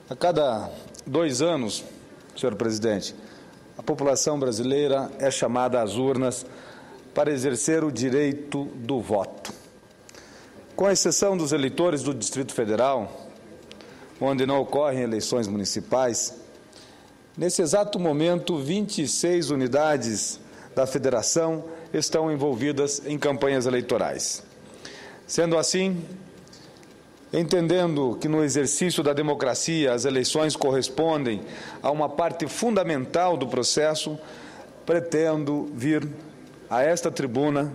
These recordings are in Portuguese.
A cada 2 anos, senhor presidente, a população brasileira é chamada às urnas para exercer o direito do voto. Com exceção dos eleitores do Distrito Federal, onde não ocorrem eleições municipais, nesse exato momento, 26 unidades da Federação estão envolvidas em campanhas eleitorais. Sendo assim, entendendo que no exercício da democracia as eleições correspondem a uma parte fundamental do processo, pretendo vir a esta tribuna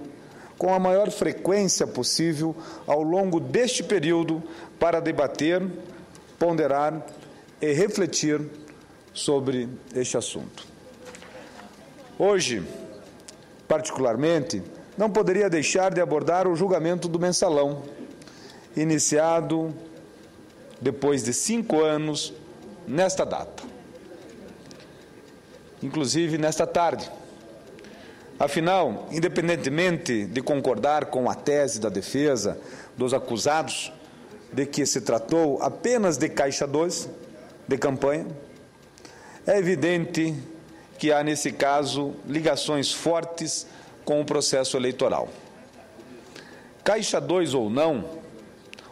com a maior frequência possível ao longo deste período para debater, ponderar e refletir sobre este assunto. Hoje, particularmente, não poderia deixar de abordar o julgamento do Mensalão, iniciado depois de 5 anos nesta data, inclusive nesta tarde. Afinal, independentemente de concordar com a tese da defesa dos acusados de que se tratou apenas de caixa 2 de campanha, é evidente que há, nesse caso, ligações fortes com o processo eleitoral. Caixa 2 ou não,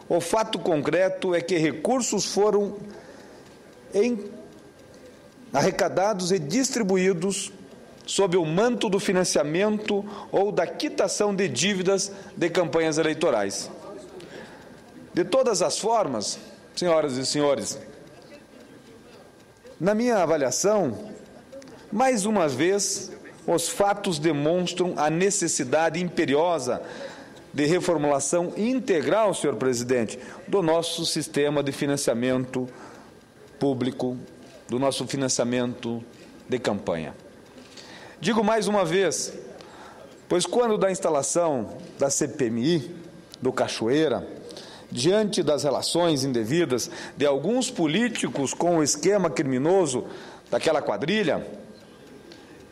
o fato concreto é que recursos foram arrecadados e distribuídos sob o manto do financiamento ou da quitação de dívidas de campanhas eleitorais. De todas as formas, senhoras e senhores, na minha avaliação, mais uma vez, os fatos demonstram a necessidade imperiosa de reformulação integral, senhor presidente, do nosso sistema de financiamento público, do nosso financiamento de campanha. Digo mais uma vez, pois quando da instalação da CPMI do Cachoeira, diante das relações indevidas de alguns políticos com o esquema criminoso daquela quadrilha,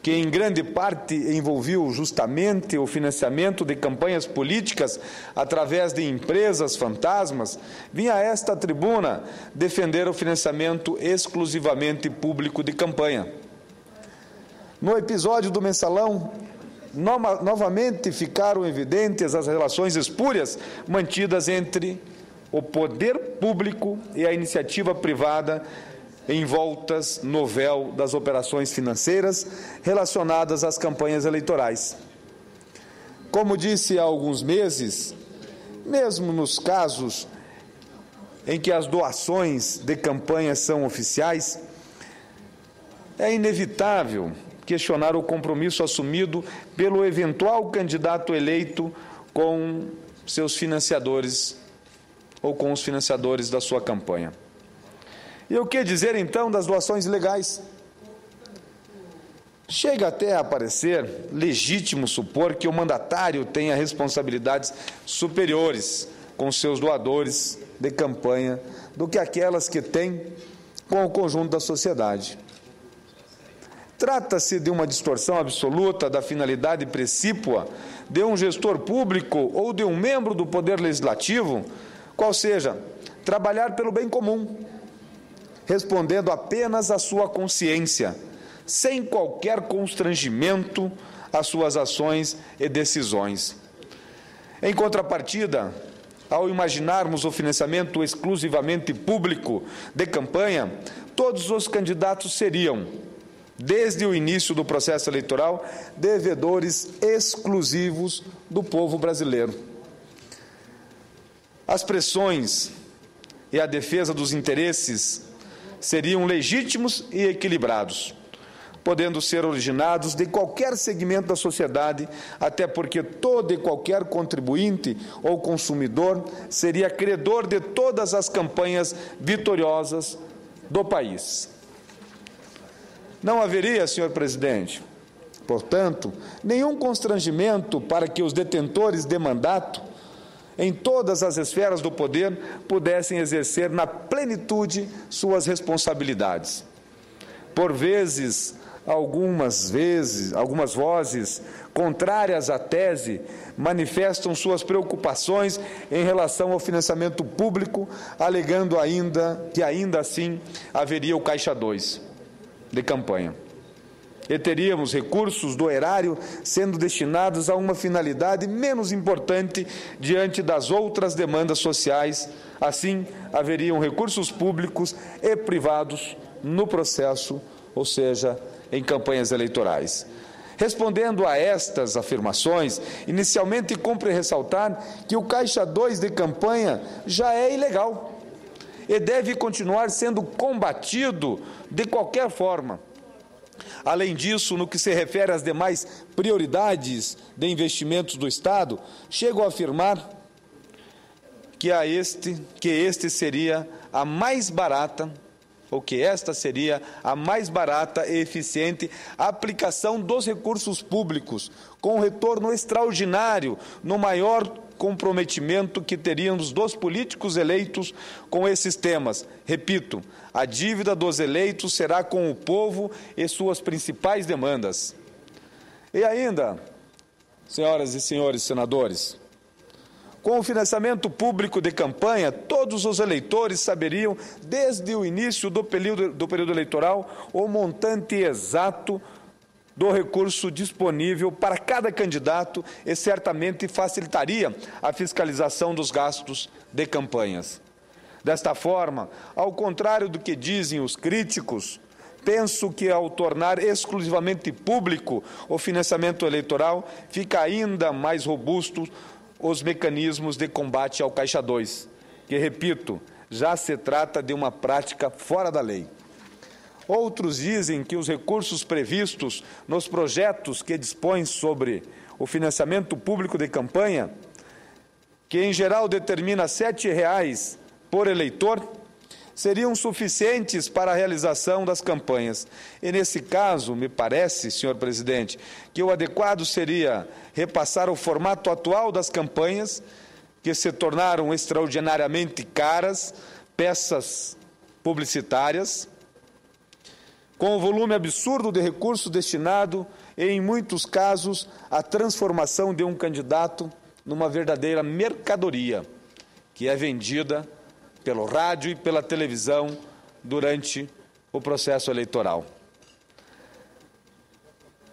que em grande parte envolveu justamente o financiamento de campanhas políticas através de empresas fantasmas, vinha a esta tribuna defender o financiamento exclusivamente público de campanha. No episódio do Mensalão, novamente ficaram evidentes as relações espúrias mantidas entre o poder público e a iniciativa privada envoltas no véu das operações financeiras relacionadas às campanhas eleitorais. Como disse há alguns meses, mesmo nos casos em que as doações de campanhas são oficiais, é inevitável questionar o compromisso assumido pelo eventual candidato eleito com seus financiadores ou com os financiadores da sua campanha. E o que dizer, então, das doações ilegais? Chega até a parecer legítimo supor que o mandatário tenha responsabilidades superiores com seus doadores de campanha do que aquelas que tem com o conjunto da sociedade. Trata-se de uma distorção absoluta da finalidade precípua de um gestor público ou de um membro do Poder Legislativo, qual seja, trabalhar pelo bem comum, respondendo apenas à sua consciência, sem qualquer constrangimento às suas ações e decisões. Em contrapartida, ao imaginarmos o financiamento exclusivamente público de campanha, todos os candidatos seriam, desde o início do processo eleitoral, devedores exclusivos do povo brasileiro. As pressões e a defesa dos interesses seriam legítimos e equilibrados, podendo ser originados de qualquer segmento da sociedade, até porque todo e qualquer contribuinte ou consumidor seria credor de todas as campanhas vitoriosas do país. Não haveria, senhor presidente, portanto, nenhum constrangimento para que os detentores de mandato, em todas as esferas do poder, pudessem exercer na plenitude suas responsabilidades. Por vezes, algumas vozes contrárias à tese manifestam suas preocupações em relação ao financiamento público, alegando que ainda assim haveria o Caixa 2 de campanha. E teríamos recursos do erário sendo destinados a uma finalidade menos importante diante das outras demandas sociais. Assim, haveriam recursos públicos e privados no processo, ou seja, em campanhas eleitorais. Respondendo a estas afirmações, inicialmente cumpre ressaltar que o Caixa 2 de campanha já é ilegal e deve continuar sendo combatido de qualquer forma. Além disso, no que se refere às demais prioridades de investimentos do Estado, chego a afirmar que esta seria a mais barata e eficiente aplicação dos recursos públicos, com retorno extraordinário no maior comprometimento que teríamos dos políticos eleitos com esses temas. Repito, a dívida dos eleitos será com o povo e suas principais demandas. E ainda, senhoras e senhores senadores, com o financiamento público de campanha, todos os eleitores saberiam, desde o início do período eleitoral, o montante exato do recurso disponível para cada candidato e certamente facilitaria a fiscalização dos gastos de campanhas. Desta forma, ao contrário do que dizem os críticos, penso que, ao tornar exclusivamente público o financiamento eleitoral, fica ainda mais robusto os mecanismos de combate ao Caixa 2, que, repito, já se trata de uma prática fora da lei. Outros dizem que os recursos previstos nos projetos que dispõem sobre o financiamento público de campanha, que em geral determina R$ 7,00 por eleitor, seriam suficientes para a realização das campanhas. E, nesse caso, me parece, senhor presidente, que o adequado seria repassar o formato atual das campanhas, que se tornaram extraordinariamente caras, peças publicitárias, com o volume absurdo de recursos destinado e, em muitos casos, a transformação de um candidato numa verdadeira mercadoria, que é vendida pelo rádio e pela televisão durante o processo eleitoral.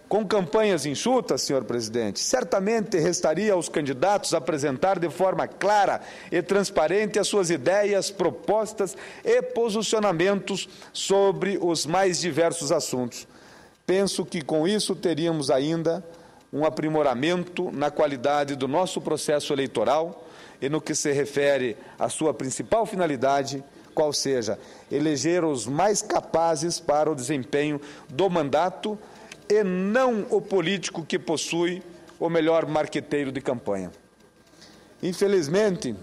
Com campanhas enxutas, senhor presidente, certamente restaria aos candidatos apresentar de forma clara e transparente as suas ideias, propostas e posicionamentos sobre os mais diversos assuntos. Penso que com isso teríamos ainda um aprimoramento na qualidade do nosso processo eleitoral e no que se refere à sua principal finalidade, qual seja, eleger os mais capazes para o desempenho do mandato e não o político que possui o melhor marqueteiro de campanha. Infelizmente,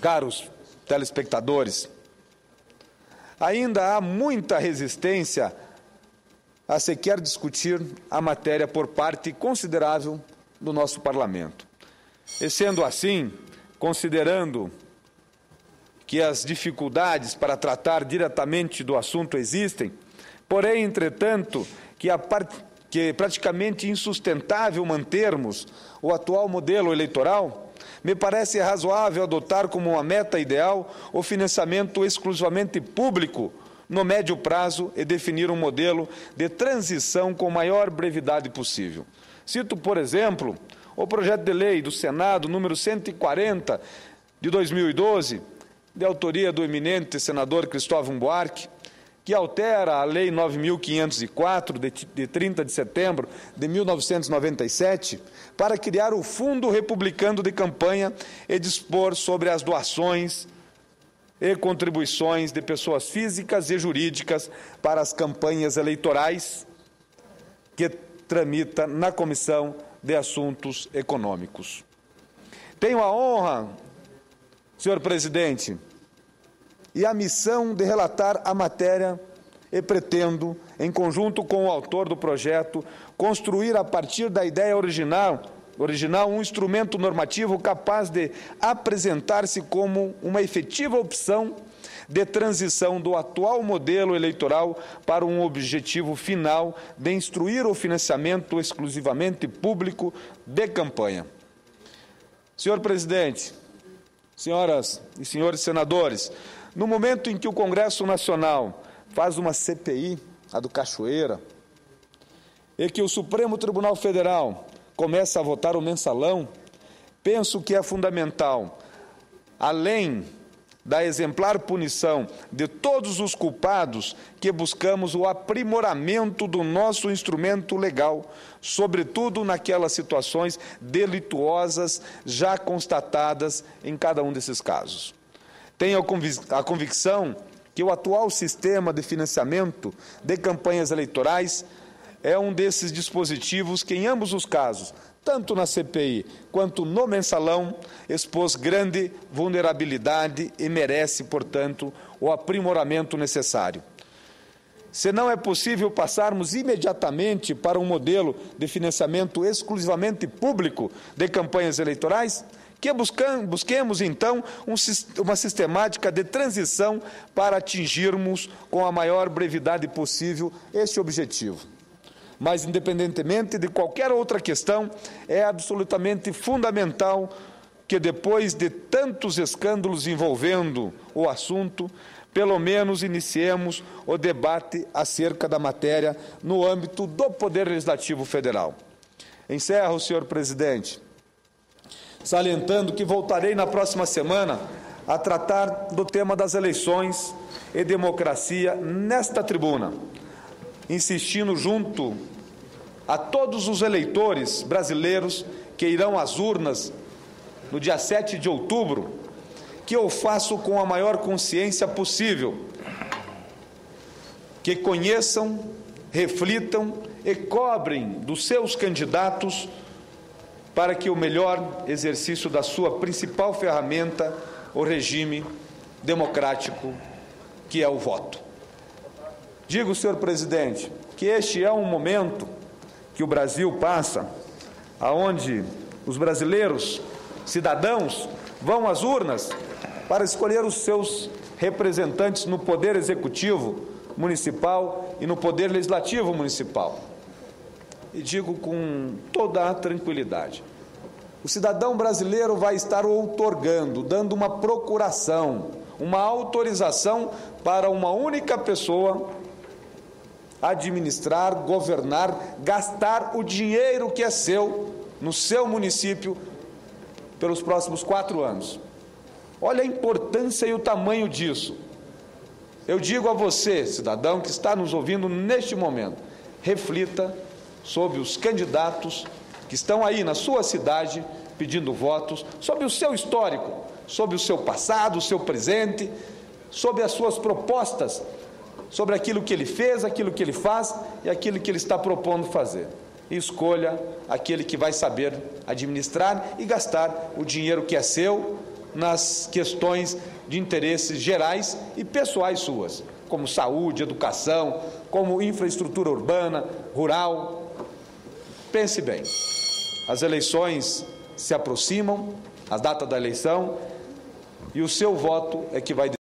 caros telespectadores, ainda há muita resistência a sequer discutir a matéria por parte considerável do nosso parlamento. E sendo assim, considerando que as dificuldades para tratar diretamente do assunto existem, porém, entretanto, que é praticamente insustentável mantermos o atual modelo eleitoral, me parece razoável adotar como uma meta ideal o financiamento exclusivamente público no médio prazo e definir um modelo de transição com a maior brevidade possível. Cito, por exemplo, o projeto de lei do Senado número 140 de 2012, de autoria do eminente senador Cristóvão Buarque, que altera a Lei 9.504, de 30 de setembro de 1997, para criar o Fundo Republicano de Campanha e dispor sobre as doações e contribuições de pessoas físicas e jurídicas para as campanhas eleitorais, que tramita na Comissão de Assuntos Econômicos. Tenho a honra, senhor presidente, e a missão de relatar a matéria e pretendo, em conjunto com o autor do projeto, construir a partir da ideia original original um instrumento normativo capaz de apresentar-se como uma efetiva opção de transição do atual modelo eleitoral para um objetivo final de instruir o financiamento exclusivamente público de campanha. Senhor presidente, senhoras e senhores senadores, no momento em que o Congresso Nacional faz uma CPI, a do Cachoeira, e que o Supremo Tribunal Federal começa a votar o mensalão, penso que é fundamental, além da exemplar punição de todos os culpados, que buscamos o aprimoramento do nosso instrumento legal, sobretudo naquelas situações delituosas já constatadas em cada um desses casos. Tenho a convicção que o atual sistema de financiamento de campanhas eleitorais é um desses dispositivos que, em ambos os casos, tanto na CPI quanto no mensalão, expôs grande vulnerabilidade e merece, portanto, o aprimoramento necessário. Se não é possível passarmos imediatamente para um modelo de financiamento exclusivamente público de campanhas eleitorais, que busquemos, então, uma sistemática de transição para atingirmos, com a maior brevidade possível, este objetivo. Mas, independentemente de qualquer outra questão, é absolutamente fundamental que, depois de tantos escândalos envolvendo o assunto, pelo menos iniciemos o debate acerca da matéria no âmbito do Poder Legislativo Federal. Encerro, senhor presidente, salientando que voltarei na próxima semana a tratar do tema das eleições e democracia nesta tribuna, insistindo junto a todos os eleitores brasileiros que irão às urnas no dia 7 de outubro, que eu faço com a maior consciência possível, que conheçam, reflitam e cobrem dos seus candidatos para que o melhor exercício da sua principal ferramenta, o regime democrático, que é o voto. Digo, senhor presidente, que este é um momento que o Brasil passa, aonde os brasileiros, cidadãos, vão às urnas para escolher os seus representantes no Poder Executivo Municipal e no Poder Legislativo Municipal. E digo com toda a tranquilidade, o cidadão brasileiro vai estar outorgando, dando uma procuração, uma autorização para uma única pessoa administrar, governar, gastar o dinheiro que é seu, no seu município, pelos próximos 4 anos. Olha a importância e o tamanho disso. Eu digo a você, cidadão que está nos ouvindo neste momento, reflita sobre os candidatos que estão aí na sua cidade pedindo votos, sobre o seu histórico, sobre o seu passado, o seu presente, sobre as suas propostas, sobre aquilo que ele fez, aquilo que ele faz e aquilo que ele está propondo fazer. E escolha aquele que vai saber administrar e gastar o dinheiro que é seu nas questões de interesses gerais e pessoais suas, como saúde, educação, como infraestrutura urbana, rural. Pense bem, as eleições se aproximam, a data da eleição, e o seu voto é que vai